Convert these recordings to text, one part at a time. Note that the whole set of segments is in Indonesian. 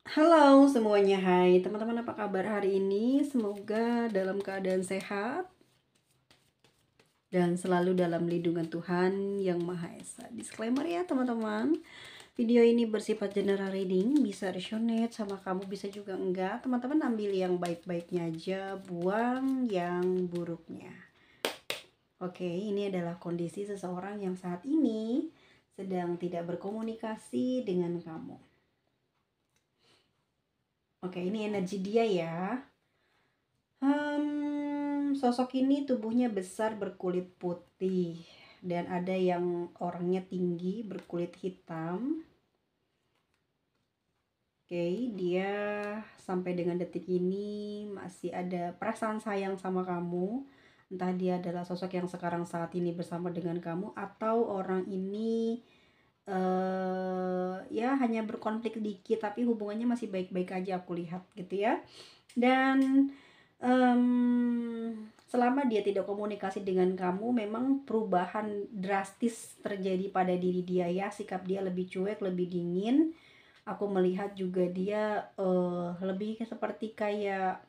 Halo semuanya, hai teman-teman, apa kabar hari ini? Semoga dalam keadaan sehat dan selalu dalam lindungan Tuhan Yang Maha Esa. Disclaimer ya teman-teman, video ini bersifat general reading, bisa resonate sama kamu, bisa juga enggak. Teman-teman ambil yang baik-baiknya aja, buang yang buruknya. Oke, ini adalah kondisi seseorang yang saat ini sedang tidak berkomunikasi dengan kamu. Oke, ini energi dia ya. Sosok ini tubuhnya besar berkulit putih dan ada yang orangnya tinggi berkulit hitam. Oke, dia sampai dengan detik ini masih ada perasaan sayang sama kamu. Entah dia adalah sosok yang sekarang saat ini bersama dengan kamu atau orang ini ya hanya berkonflik dikit tapi hubungannya masih baik-baik aja, aku lihat gitu ya. Dan selama dia tidak komunikasi dengan kamu, memang perubahan drastis terjadi pada diri dia ya. Sikap dia lebih cuek, lebih dingin. Aku melihat juga dia lebih seperti kayak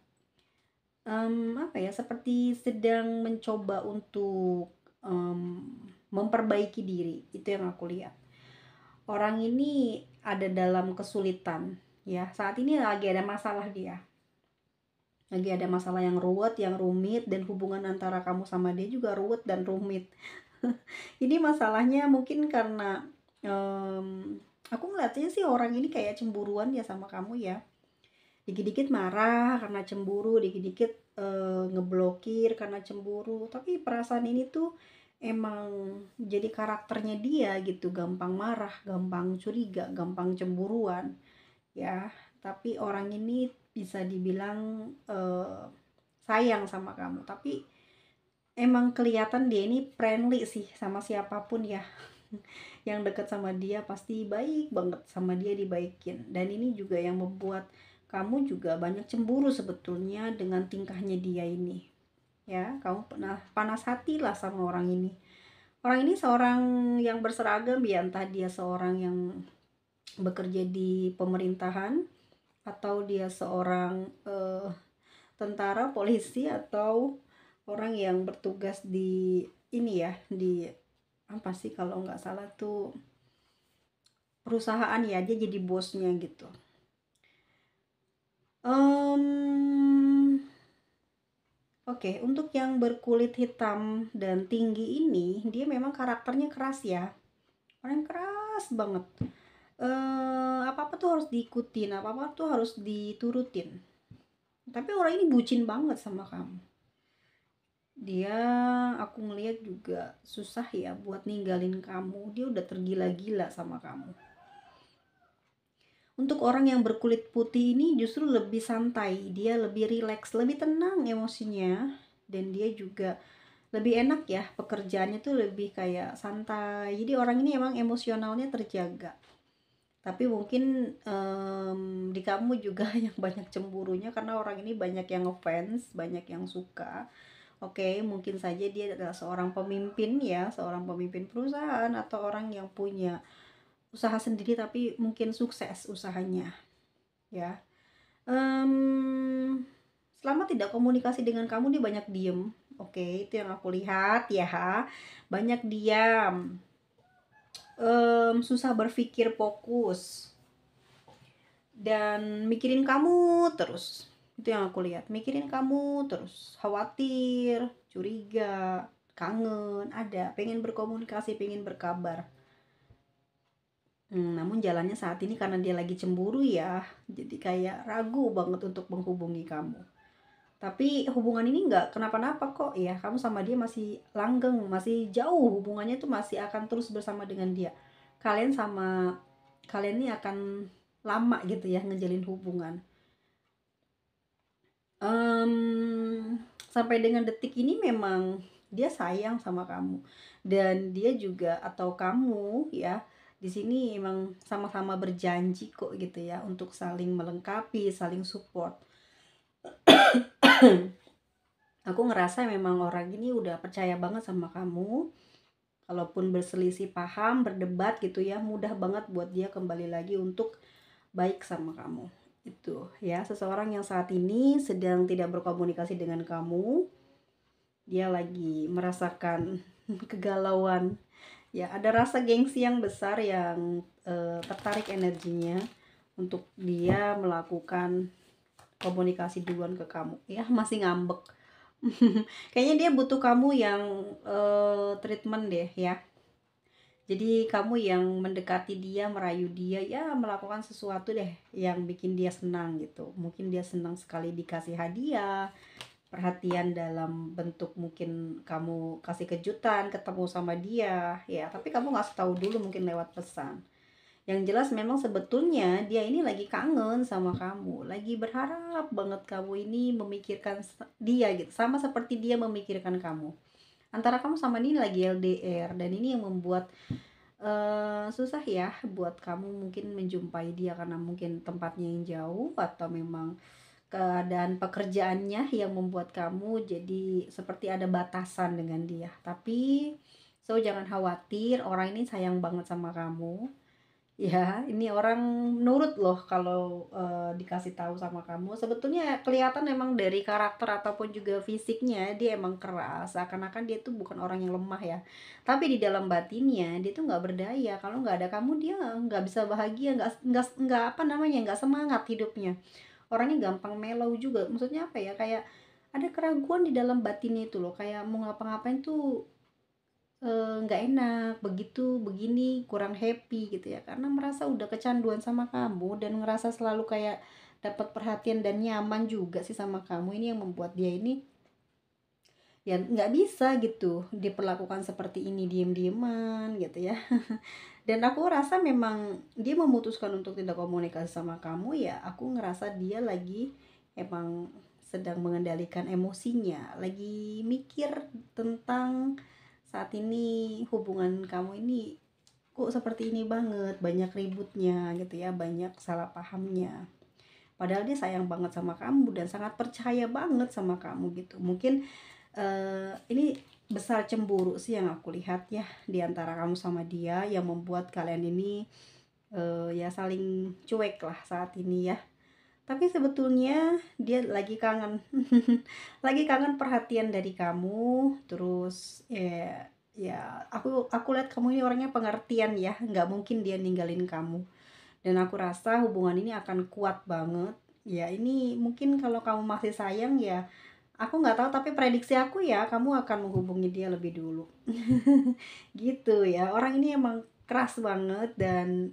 apa ya, seperti sedang mencoba untuk memperbaiki diri. Itu yang aku lihat. Orang ini ada dalam kesulitan ya. Saat ini lagi ada masalah dia. Lagi ada masalah yang ruwet, yang rumit, dan hubungan antara kamu sama dia juga ruwet dan rumit. Ini masalahnya mungkin karena aku ngeliatnya sih orang ini kayak cemburuan ya sama kamu ya. Dikit-dikit marah karena cemburu, dikit-dikit ngeblokir karena cemburu. Tapi perasaan ini tuh emang jadi karakternya dia gitu, gampang marah, gampang curiga, gampang cemburuan ya. Tapi orang ini bisa dibilang sayang sama kamu, tapi emang kelihatan dia ini friendly sih sama siapapun ya. Yang dekat sama dia pasti baik banget, sama dia dibaikin. Dan ini juga yang membuat kamu juga banyak cemburu sebetulnya dengan tingkahnya dia ini ya. Kamu pernah panas hati lah sama orang ini. Orang ini seorang yang berseragam ya, entah dia seorang yang bekerja di pemerintahan atau dia seorang tentara, polisi, atau orang yang bertugas di ini ya, di apa sih kalau nggak salah tuh perusahaan ya, dia jadi bosnya gitu. Oke, untuk yang berkulit hitam dan tinggi ini, dia memang karakternya keras ya, orang keras banget. Apa-apa tuh harus diikutin, apa-apa tuh harus diturutin. Tapi orang ini bucin banget sama kamu. Dia, aku ngeliat juga susah ya buat ninggalin kamu. Dia udah tergila-gila sama kamu. Untuk orang yang berkulit putih ini justru lebih santai, dia lebih rileks, lebih tenang emosinya, dan dia juga lebih enak ya, pekerjaannya tuh lebih kayak santai. Jadi orang ini emang emosionalnya terjaga. Tapi mungkin di kamu juga yang banyak cemburunya karena orang ini banyak yang ngefans, banyak yang suka. Oke, mungkin saja dia adalah seorang pemimpin ya, seorang pemimpin perusahaan atau orang yang punya usaha sendiri tapi mungkin sukses usahanya ya. Selama tidak komunikasi dengan kamu, dia banyak diem. Oke, itu yang aku lihat ya. Banyak diam, susah berpikir fokus, dan mikirin kamu terus. Itu yang aku lihat, mikirin kamu terus, khawatir, curiga, kangen, ada pengen berkomunikasi, pengen berkabar. Namun jalannya saat ini karena dia lagi cemburu ya, jadi kayak ragu banget untuk menghubungi kamu. Tapi hubungan ini nggak kenapa-napa kok ya, kamu sama dia masih langgeng, masih jauh, hubungannya tuh masih akan terus bersama dengan dia. Kalian ini akan lama gitu ya ngejalin hubungan. Sampai dengan detik ini memang dia sayang sama kamu, dan dia juga atau kamu ya di sini emang sama-sama berjanji kok gitu ya untuk saling melengkapi, saling support. Aku ngerasa memang orang ini udah percaya banget sama kamu. Kalaupun berselisih paham, berdebat gitu ya, mudah banget buat dia kembali lagi untuk baik sama kamu. Itu ya, seseorang yang saat ini sedang tidak berkomunikasi dengan kamu, dia lagi merasakan kegalauan. Ya, ada rasa gengsi yang besar yang tertarik energinya untuk dia melakukan komunikasi duluan ke kamu. Ya, masih ngambek. Kayaknya dia butuh kamu yang treatment deh ya. Jadi kamu yang mendekati dia, merayu dia, ya melakukan sesuatu deh yang bikin dia senang gitu. Mungkin dia senang sekali dikasih hadiah, perhatian dalam bentuk mungkin kamu kasih kejutan, ketemu sama dia, ya. Tapi kamu nggak tahu dulu, mungkin lewat pesan. Yang jelas memang sebetulnya dia ini lagi kangen sama kamu, lagi berharap banget kamu ini memikirkan dia gitu, sama seperti dia memikirkan kamu. Antara kamu sama ini lagi LDR, dan ini yang membuat susah ya buat kamu mungkin menjumpai dia karena mungkin tempatnya yang jauh, atau memang keadaan pekerjaannya yang membuat kamu jadi seperti ada batasan dengan dia. Tapi jangan khawatir, orang ini sayang banget sama kamu. Ya, ini orang nurut loh kalau dikasih tahu sama kamu. Sebetulnya kelihatan emang dari karakter ataupun juga fisiknya dia emang keras. Seakan-akan dia tuh bukan orang yang lemah ya. Tapi di dalam batinnya dia tuh nggak berdaya. Kalau nggak ada kamu dia nggak bisa bahagia, nggak apa namanya, nggak semangat hidupnya. Orangnya gampang melau juga. Maksudnya apa ya? Kayak ada keraguan di dalam batinnya itu loh. Kayak mau ngapa-ngapain tuh nggak enak, begitu begini kurang happy gitu ya, karena merasa udah kecanduan sama kamu dan ngerasa selalu kayak dapat perhatian dan nyaman juga sih sama kamu. Ini yang membuat dia ini ya nggak bisa gitu diperlakukan seperti ini, diem-dieman gitu ya. Dan aku rasa memang dia memutuskan untuk tidak komunikasi sama kamu, ya aku ngerasa dia lagi emang sedang mengendalikan emosinya, lagi mikir tentang saat ini hubungan kamu ini kok seperti ini banget, banyak ributnya gitu ya, banyak salah pahamnya. Padahal dia sayang banget sama kamu dan sangat percaya banget sama kamu gitu. Mungkin ini besar cemburu sih yang aku lihat ya di antara kamu sama dia, yang membuat kalian ini ya saling cuek lah saat ini ya. Tapi sebetulnya dia lagi kangen, lagi kangen perhatian dari kamu. Terus ya aku lihat kamu ini orangnya pengertian ya, nggak mungkin dia ninggalin kamu. Dan aku rasa hubungan ini akan kuat banget. Ya ini mungkin kalau kamu masih sayang ya, aku nggak tahu, tapi prediksi aku ya kamu akan menghubungi dia lebih dulu. Gitu ya. Orang ini emang keras banget dan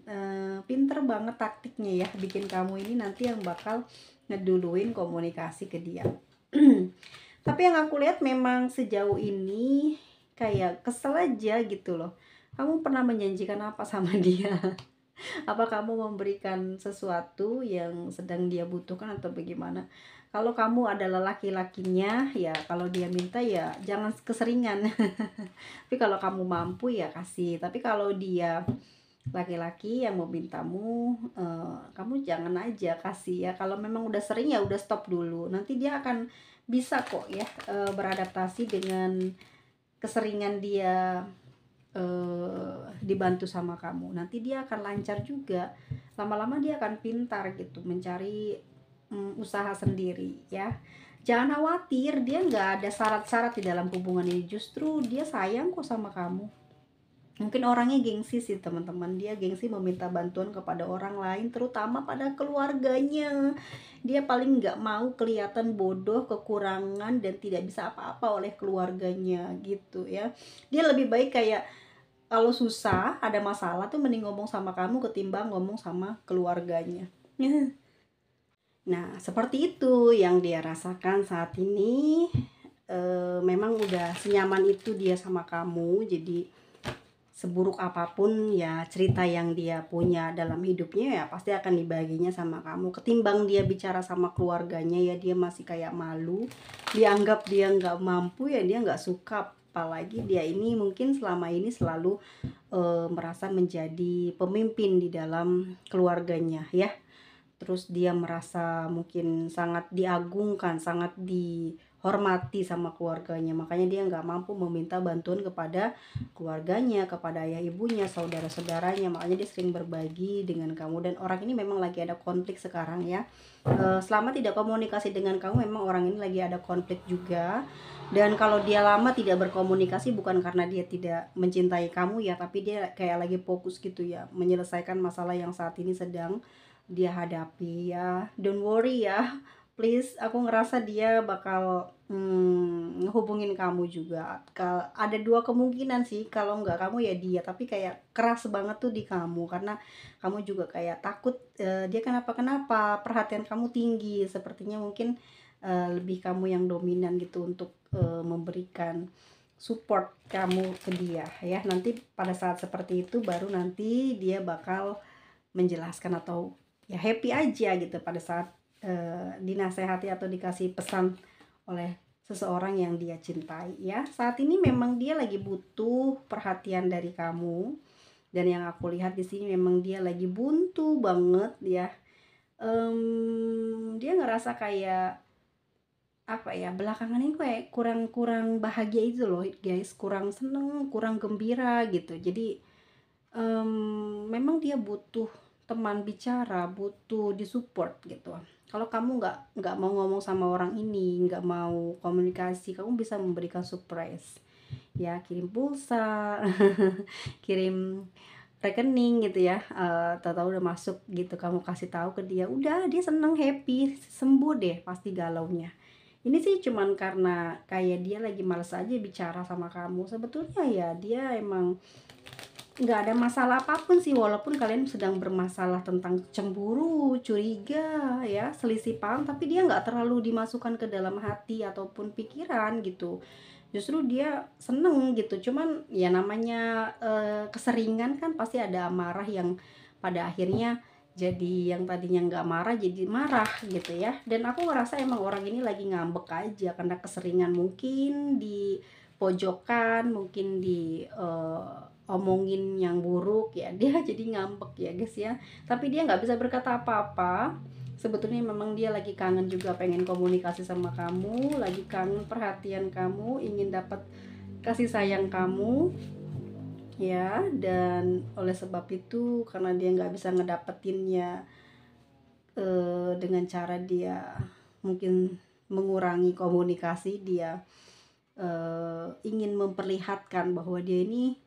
pinter banget taktiknya ya, bikin kamu ini nanti yang bakal ngeduluin komunikasi ke dia. Tapi yang aku lihat memang sejauh ini kayak kesel aja gitu loh. Kamu pernah menjanjikan apa sama dia? Apa kamu memberikan sesuatu yang sedang dia butuhkan atau bagaimana? Kalau kamu adalah laki-lakinya ya, kalau dia minta ya jangan keseringan. Tapi kalau kamu mampu ya kasih. Tapi kalau dia laki-laki yang memintamu, kamu jangan aja kasih ya. Kalau memang udah sering ya udah stop dulu. Nanti dia akan bisa kok ya beradaptasi dengan keseringan dia dibantu sama kamu. Nanti dia akan lancar juga. Lama-lama dia akan pintar gitu mencari usaha sendiri ya. Jangan khawatir, dia nggak ada syarat-syarat di dalam hubungan ini. Justru dia sayang kok sama kamu. Mungkin orangnya gengsi sih teman-teman. Dia gengsi meminta bantuan kepada orang lain, terutama pada keluarganya. Dia paling nggak mau kelihatan bodoh, kekurangan, dan tidak bisa apa-apa oleh keluarganya gitu ya. Dia lebih baik kayak kalau susah, ada masalah tuh mending ngomong sama kamu ketimbang ngomong sama keluarganya. Nah, seperti itu yang dia rasakan saat ini. Memang udah senyaman itu dia sama kamu. Jadi seburuk apapun ya cerita yang dia punya dalam hidupnya ya pasti akan dibaginya sama kamu. Ketimbang dia bicara sama keluarganya ya dia masih kayak malu, dianggap dia nggak mampu ya dia nggak suka. Apalagi dia ini mungkin selama ini selalu merasa menjadi pemimpin di dalam keluarganya ya. Terus dia merasa mungkin sangat diagungkan, sangat dihormati sama keluarganya. Makanya dia nggak mampu meminta bantuan kepada keluarganya, kepada ayah ibunya, saudara-saudaranya. Makanya dia sering berbagi dengan kamu. Dan orang ini memang lagi ada konflik sekarang ya. Selama tidak komunikasi dengan kamu, memang orang ini lagi ada konflik juga. Dan kalau dia lama tidak berkomunikasi bukan karena dia tidak mencintai kamu ya, tapi dia kayak lagi fokus gitu ya, menyelesaikan masalah yang saat ini sedang dia hadapi ya. Don't worry ya, please. Aku ngerasa dia bakal ngehubungin kamu juga. Ada dua kemungkinan sih, kalau nggak kamu ya dia, tapi kayak keras banget tuh di kamu karena kamu juga kayak takut dia kenapa-kenapa, perhatian kamu tinggi. Sepertinya mungkin lebih kamu yang dominan gitu untuk memberikan support kamu ke dia ya. Nanti pada saat seperti itu baru nanti dia bakal menjelaskan atau ya happy aja gitu pada saat dinasehati atau dikasih pesan oleh seseorang yang dia cintai ya. Saat ini memang dia lagi butuh perhatian dari kamu, dan yang aku lihat di sini memang dia lagi buntu banget ya. Dia ngerasa kayak apa ya, belakangan ini kayak kurang bahagia itu loh guys, kurang seneng, kurang gembira gitu. Jadi memang dia butuh teman bicara, butuh disupport gitu. Kalau kamu nggak mau ngomong sama orang ini, nggak mau komunikasi, kamu bisa memberikan surprise ya, kirim pulsa kirim rekening gitu ya, tahu-tahu udah masuk gitu, kamu kasih tahu ke dia, udah dia seneng, happy, sembuh deh pasti galaunya. Ini sih cuman karena kayak dia lagi males aja bicara sama kamu. Sebetulnya ya dia emang nggak ada masalah apapun sih, walaupun kalian sedang bermasalah tentang cemburu, curiga ya, selisih paham, tapi dia nggak terlalu dimasukkan ke dalam hati ataupun pikiran gitu. Justru dia seneng gitu. Cuman ya namanya keseringan kan pasti ada amarah yang pada akhirnya jadi yang tadinya nggak marah jadi marah gitu ya. Dan aku ngerasa emang orang ini lagi ngambek aja karena keseringan, mungkin di pojokan, mungkin di omongin yang buruk ya, dia jadi ngambek ya guys ya. Tapi dia nggak bisa berkata apa-apa. Sebetulnya memang dia lagi kangen juga, pengen komunikasi sama kamu, lagi kangen perhatian kamu, ingin dapat kasih sayang kamu ya. Dan oleh sebab itu, karena dia nggak bisa ngedapetinnya dengan cara dia mungkin mengurangi komunikasi, dia ingin memperlihatkan bahwa dia ini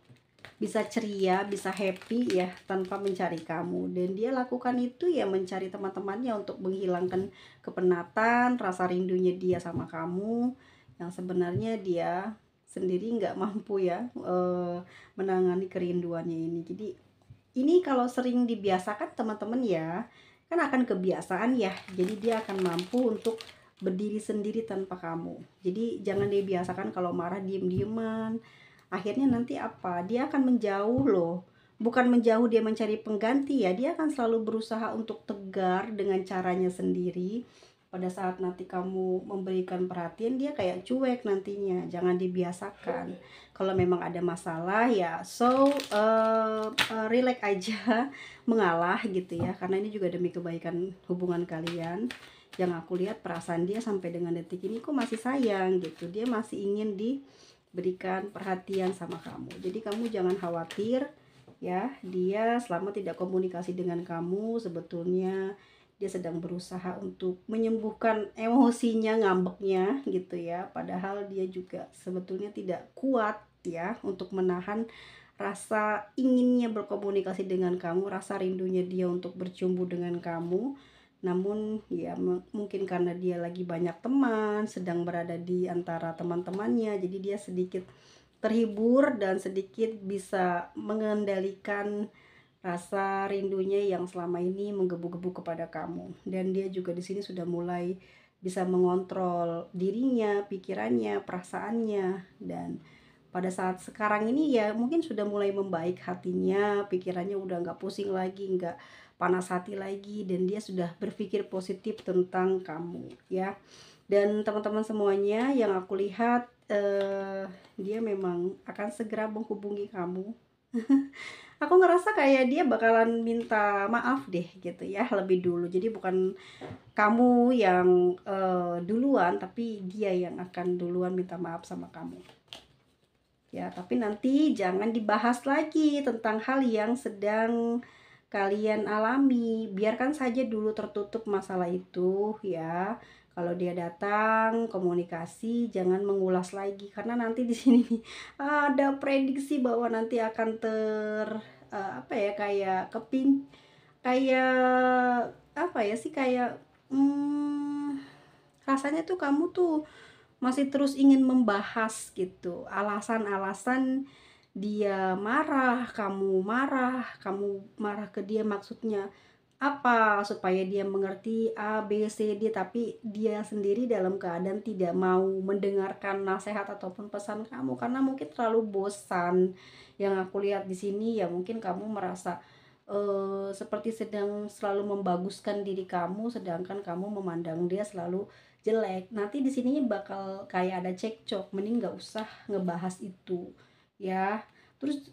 bisa ceria, bisa happy ya tanpa mencari kamu. Dan dia lakukan itu ya mencari teman-temannya untuk menghilangkan kepenatan, rasa rindunya dia sama kamu, yang sebenarnya dia sendiri nggak mampu ya menangani kerinduannya ini. Jadi ini kalau sering dibiasakan teman-teman ya, kan akan kebiasaan ya. Jadi dia akan mampu untuk berdiri sendiri tanpa kamu. Jadi jangan dibiasakan kalau marah diem-dieman. Akhirnya nanti apa? Dia akan menjauh loh. Bukan menjauh dia mencari pengganti ya. Dia akan selalu berusaha untuk tegar dengan caranya sendiri. Pada saat nanti kamu memberikan perhatian, dia kayak cuek nantinya. Jangan dibiasakan. Kalau memang ada masalah ya relax aja, mengalah gitu ya. Karena ini juga demi kebaikan hubungan kalian. Yang aku lihat perasaan dia sampai dengan detik ini kok masih sayang gitu. Dia masih ingin diberikan perhatian sama kamu. Jadi kamu jangan khawatir ya. Dia selama tidak komunikasi dengan kamu, sebetulnya dia sedang berusaha untuk menyembuhkan emosinya, ngambeknya gitu ya. Padahal dia juga sebetulnya tidak kuat ya untuk menahan rasa inginnya berkomunikasi dengan kamu, rasa rindunya dia untuk bercumbu dengan kamu. Namun ya mungkin karena dia lagi banyak teman, sedang berada di antara teman-temannya, jadi dia sedikit terhibur dan sedikit bisa mengendalikan rasa rindunya yang selama ini menggebu-gebu kepada kamu. Dan dia juga di sini sudah mulai bisa mengontrol dirinya, pikirannya, perasaannya. Dan pada saat sekarang ini ya mungkin sudah mulai membaik hatinya, pikirannya udah nggak pusing lagi, nggak panas hati lagi, dan dia sudah berpikir positif tentang kamu ya. Dan teman-teman semuanya, yang aku lihat dia memang akan segera menghubungi kamu Aku ngerasa kayak dia bakalan minta maaf deh gitu ya lebih dulu. Jadi bukan kamu yang duluan, tapi dia yang akan duluan minta maaf sama kamu. Ya, tapi nanti jangan dibahas lagi tentang hal yang sedang kalian alami. Biarkan saja dulu tertutup masalah itu ya. Kalau dia datang, komunikasi, jangan mengulas lagi karena nanti di sini nih ada prediksi bahwa nanti akan apa ya, kayak kayak apa ya sih, kayak rasanya tuh kamu tuh masih terus ingin membahas gitu, alasan-alasan dia marah, kamu marah ke dia maksudnya apa, supaya dia mengerti A, B, C, D, tapi dia sendiri dalam keadaan tidak mau mendengarkan nasihat ataupun pesan kamu karena mungkin terlalu bosan. Yang aku lihat di sini ya mungkin kamu merasa seperti sedang selalu membaguskan diri kamu sedangkan kamu memandang dia selalu jelek. Nanti di sininya bakal kayak ada cekcok, mending nggak usah ngebahas itu ya. Terus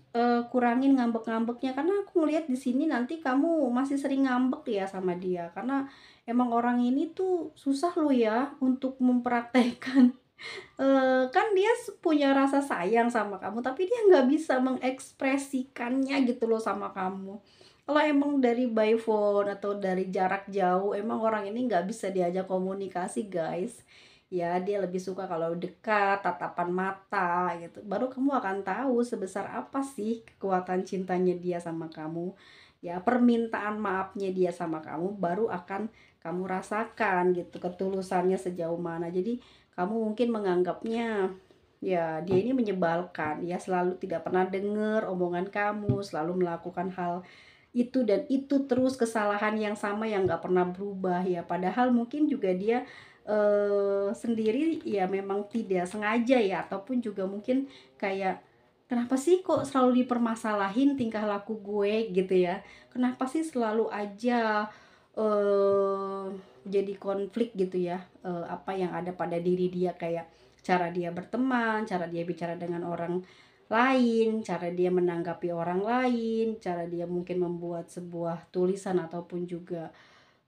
kurangin ngambek-ngambeknya karena aku ngelihat di sini nanti kamu masih sering ngambek ya sama dia karena emang orang ini tuh susah loh ya untuk mempraktekkan kan dia punya rasa sayang sama kamu tapi dia nggak bisa mengekspresikannya gitu loh sama kamu. Kalau emang dari by phone atau dari jarak jauh emang orang ini nggak bisa diajak komunikasi guys. Ya dia lebih suka kalau dekat, tatapan mata gitu. Baru kamu akan tahu sebesar apa sih kekuatan cintanya dia sama kamu. Ya permintaan maafnya dia sama kamu baru akan kamu rasakan gitu ketulusannya sejauh mana. Jadi kamu mungkin menganggapnya ya dia ini menyebalkan ya, selalu tidak pernah dengar omongan kamu, selalu melakukan hal itu dan itu terus, kesalahan yang sama yang nggak pernah berubah ya, padahal mungkin juga dia sendiri ya memang tidak sengaja ya, ataupun juga mungkin kayak kenapa sih kok selalu dipermasalahin tingkah laku gue gitu ya, kenapa sih selalu aja eh jadi konflik gitu ya, apa yang ada pada diri dia, kayak cara dia berteman, cara dia bicara dengan orang lain, cara dia menanggapi orang lain, cara dia mungkin membuat sebuah tulisan ataupun juga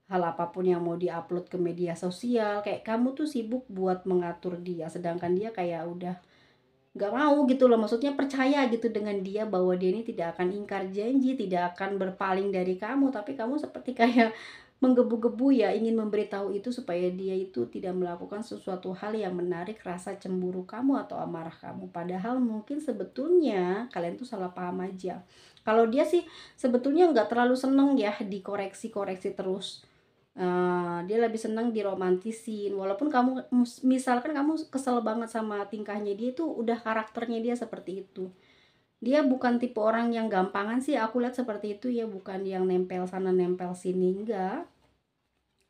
hal apapun yang mau diupload ke media sosial, kayak kamu tuh sibuk buat mengatur dia, sedangkan dia kayak udah nggak mau gitu loh, maksudnya percaya gitu dengan dia bahwa dia ini tidak akan ingkar janji, tidak akan berpaling dari kamu, tapi kamu seperti kayak menggebu-gebu ya ingin memberitahu itu supaya dia itu tidak melakukan sesuatu hal yang menarik rasa cemburu kamu atau amarah kamu, padahal mungkin sebetulnya kalian tuh salah paham aja. Kalau dia sih sebetulnya nggak terlalu seneng ya dikoreksi-koreksi terus. Dia lebih senang diromantisin, walaupun kamu misalkan kamu kesel banget sama tingkahnya dia, itu udah karakternya dia seperti itu. Dia bukan tipe orang yang gampangan sih aku lihat seperti itu ya, bukan yang nempel sana nempel sini, enggak.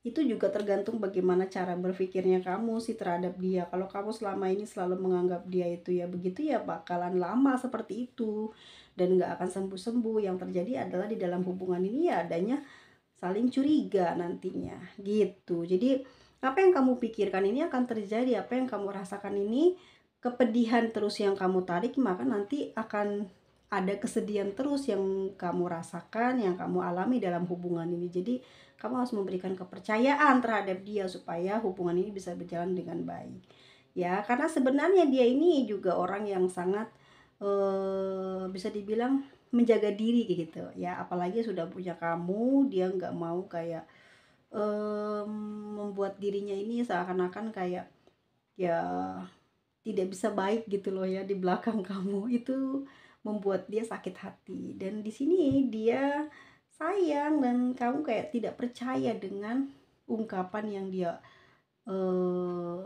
Itu juga tergantung bagaimana cara berpikirnya kamu sih terhadap dia. Kalau kamu selama ini selalu menganggap dia itu ya begitu, ya bakalan lama seperti itu dan nggak akan sembuh-sembuh. Yang terjadi adalah di dalam hubungan ini ya adanya saling curiga nantinya gitu. Jadi apa yang kamu pikirkan ini akan terjadi, apa yang kamu rasakan ini kepedihan terus yang kamu tarik, maka nanti akan ada kesedihan terus yang kamu rasakan, yang kamu alami dalam hubungan ini. Jadi kamu harus memberikan kepercayaan terhadap dia supaya hubungan ini bisa berjalan dengan baik ya, karena sebenarnya dia ini juga orang yang sangat bisa dibilang menjaga diri gitu ya, apalagi sudah punya kamu, dia nggak mau kayak membuat dirinya ini seakan-akan kayak ya tidak bisa baik gitu loh ya di belakang kamu. Itu membuat dia sakit hati dan di sini dia sayang dan kamu kayak tidak percaya dengan ungkapan yang dia eh,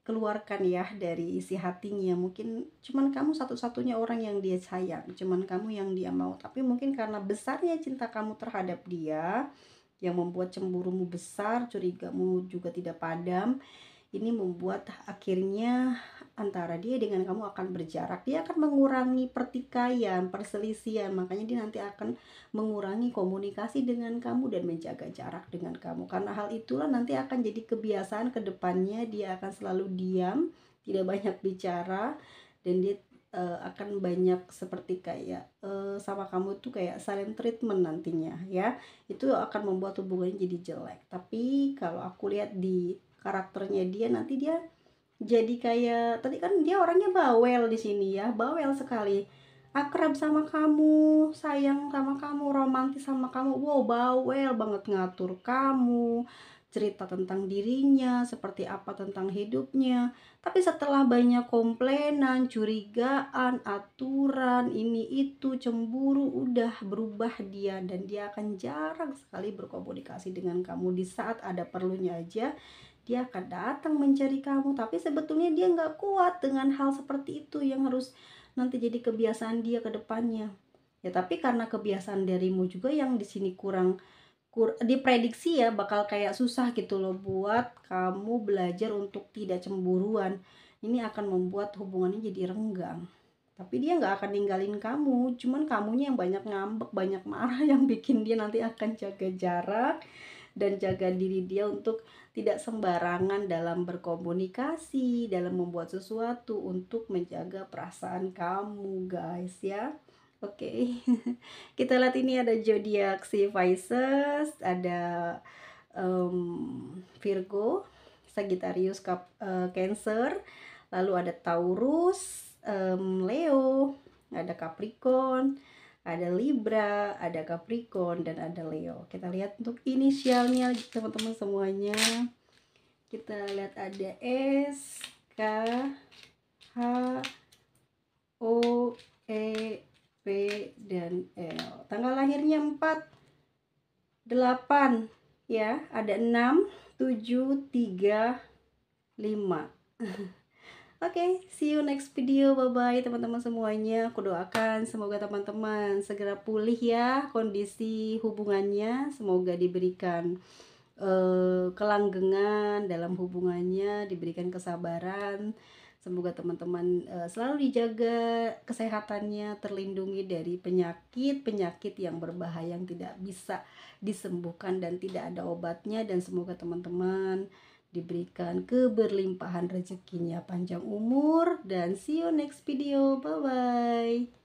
keluarkan ya dari isi hatinya. Mungkin cuman kamu satu-satunya orang yang dia sayang, cuman kamu yang dia mau, tapi mungkin karena besarnya cinta kamu terhadap dia yang membuat cemburumu besar, curigamu juga tidak padam, ini membuat akhirnya antara dia dengan kamu akan berjarak. Dia akan mengurangi pertikaian, perselisihan, makanya dia nanti akan mengurangi komunikasi dengan kamu dan menjaga jarak dengan kamu. Karena hal itulah nanti akan jadi kebiasaan ke depannya, dia akan selalu diam, tidak banyak bicara, dan dia akan banyak seperti kayak sama kamu tuh kayak silent treatment nantinya ya. Itu akan membuat hubungannya jadi jelek. Tapi kalau aku lihat di karakternya dia, nanti dia jadi kayak tadi kan dia orangnya bawel di sini ya, bawel sekali. Akrab sama kamu, sayang sama kamu, romantis sama kamu. Wow, bawel banget ngatur kamu, cerita tentang dirinya, seperti apa tentang hidupnya. Tapi setelah banyak komplainan, curigaan, aturan, ini itu, cemburu, udah berubah dia dan dia akan jarang sekali berkomunikasi dengan kamu. Di saat ada perlunya aja dia akan datang mencari kamu, tapi sebetulnya dia nggak kuat dengan hal seperti itu yang harus nanti jadi kebiasaan dia ke depannya. Ya tapi karena kebiasaan darimu juga yang di sini kurang diprediksi ya bakal kayak susah gitu loh buat kamu belajar untuk tidak cemburuan. Ini akan membuat hubungannya jadi renggang. Tapi dia nggak akan ninggalin kamu, cuman kamunya yang banyak ngambek, banyak marah yang bikin dia nanti akan jaga jarak dan jaga diri dia untuk tidak sembarangan dalam berkomunikasi, dalam membuat sesuatu untuk menjaga perasaan kamu guys ya. Oke. Kita lihat ini ada zodiak si Pisces, ada Virgo, Sagittarius, Cancer, lalu ada Taurus, Leo, ada Capricorn, ada Libra, ada Capricorn, dan ada Leo. Kita lihat untuk inisialnya teman-teman semuanya. Kita lihat ada S, K, H, O, E, P, dan L. Tanggal lahirnya 4/8 ya, ada 6, 7, 3, 5. Oke, see you next video. Bye-bye teman-teman semuanya. Aku doakan semoga teman-teman segera pulih ya kondisi hubungannya. Semoga diberikan kelanggengan dalam hubungannya, diberikan kesabaran. Semoga teman-teman selalu dijaga kesehatannya, terlindungi dari penyakit-penyakit yang berbahaya yang tidak bisa disembuhkan dan tidak ada obatnya. Dan semoga teman-teman diberikan keberlimpahan rezekinya, panjang umur, dan see you next video. Bye bye.